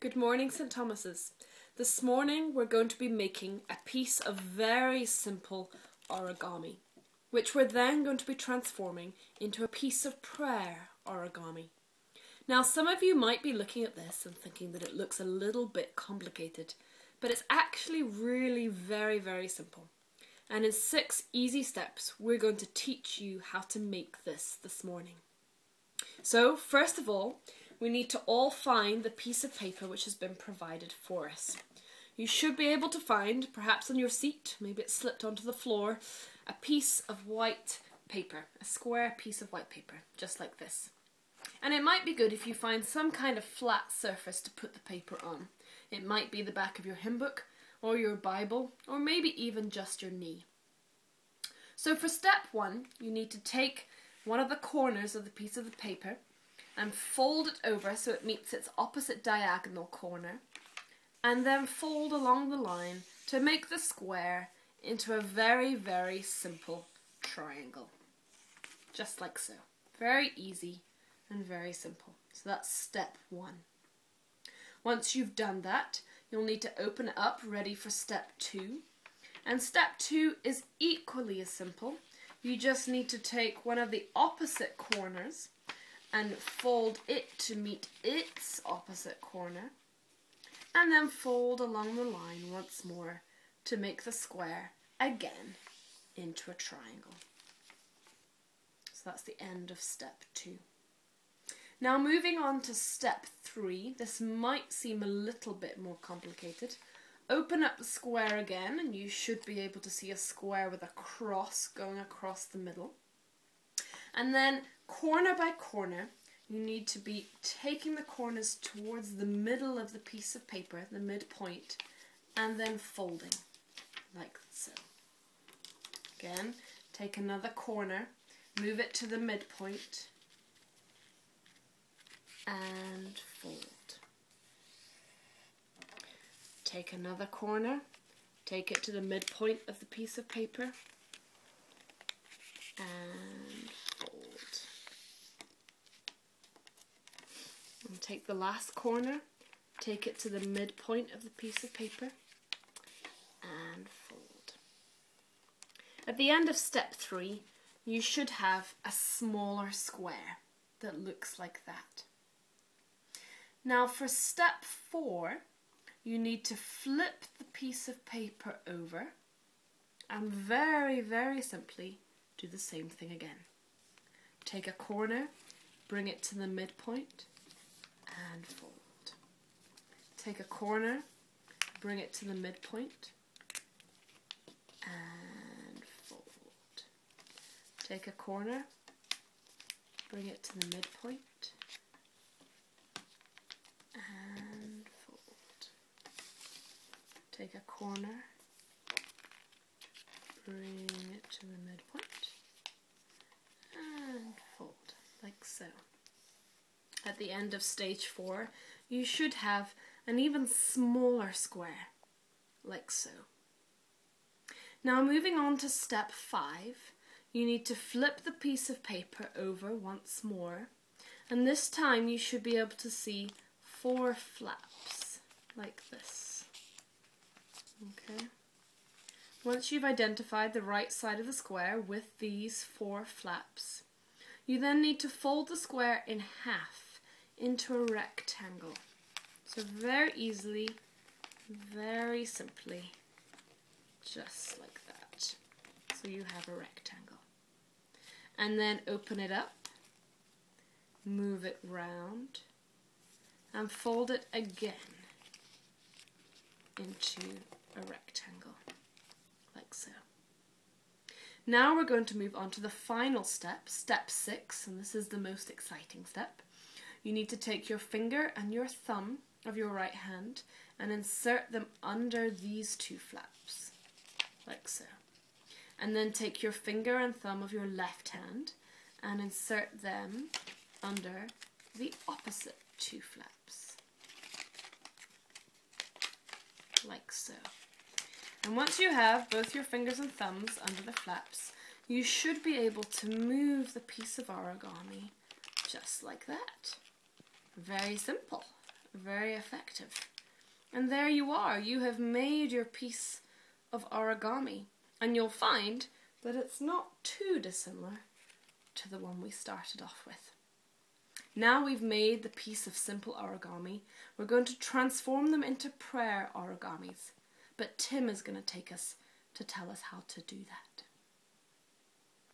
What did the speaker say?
Good morning, St. Thomas's. This morning we're going to be making a piece of very simple origami, which we're then going to be transforming into a piece of prayer origami. Now, some of you might be looking at this and thinking that it looks a little bit complicated, but it's actually really very simple. And in 6 easy steps, we're going to teach you how to make this morning. So, first of all, we need to all find the piece of paper which has been provided for us. You should be able to find, perhaps on your seat, maybe it's slipped onto the floor, a piece of white paper, a square piece of white paper, just like this. And it might be good if you find some kind of flat surface to put the paper on. It might be the back of your hymn book, or your Bible, or maybe even just your knee. So for step 1, you need to take one of the corners of the piece of the paper and fold it over so it meets its opposite diagonal corner, and then fold along the line to make the square into a very simple triangle. Just like so. Very easy and very simple. So that's step 1. Once you've done that, you'll need to open it up ready for step 2. And step 2 is equally as simple. You just need to take one of the opposite corners and fold it to meet its opposite corner, and then fold along the line once more to make the square again into a triangle. So that's the end of step 2. Now moving on to step 3, this might seem a little bit more complicated. Open up the square again and you should be able to see a square with a cross going across the middle. And then corner by corner, you need to be taking the corners towards the middle of the piece of paper, the midpoint, and then folding, like so. Again, take another corner, move it to the midpoint, and fold. Take another corner, take it to the midpoint of the piece of paper, and fold. And take the last corner, take it to the midpoint of the piece of paper, and fold. At the end of step 3, you should have a smaller square that looks like that. Now for step 4, you need to flip the piece of paper over and very simply do the same thing again. Take a corner, bring it to the midpoint, and fold. Take a corner, bring it to the midpoint, and fold. Take a corner, bring it to the midpoint, and fold. Take a corner, bring it to the midpoint, and fold, like so. At the end of stage 4, you should have an even smaller square, like so. Now moving on to step 5, you need to flip the piece of paper over once more, and this time you should be able to see 4 flaps, like this. Okay. Once you've identified the right side of the square with these 4 flaps, you then need to fold the square in half into a rectangle. So very easily, very simply, just like that. So you have a rectangle. And then open it up, move it round, and fold it again into a rectangle, like so. Now we're going to move on to the final step, step 6, and this is the most exciting step. You need to take your finger and your thumb of your right hand and insert them under these 2 flaps, like so. And then take your finger and thumb of your left hand and insert them under the opposite 2 flaps, like so. And once you have both your fingers and thumbs under the flaps, you should be able to move the piece of origami just like that. Very simple, Very effective. And there you are. You have made your piece of origami. And you'll find that it's not too dissimilar to the one we started off with. Now we've made the piece of simple origami, we're going to transform them into prayer origamis. But Tim is going to take us to tell us how to do that.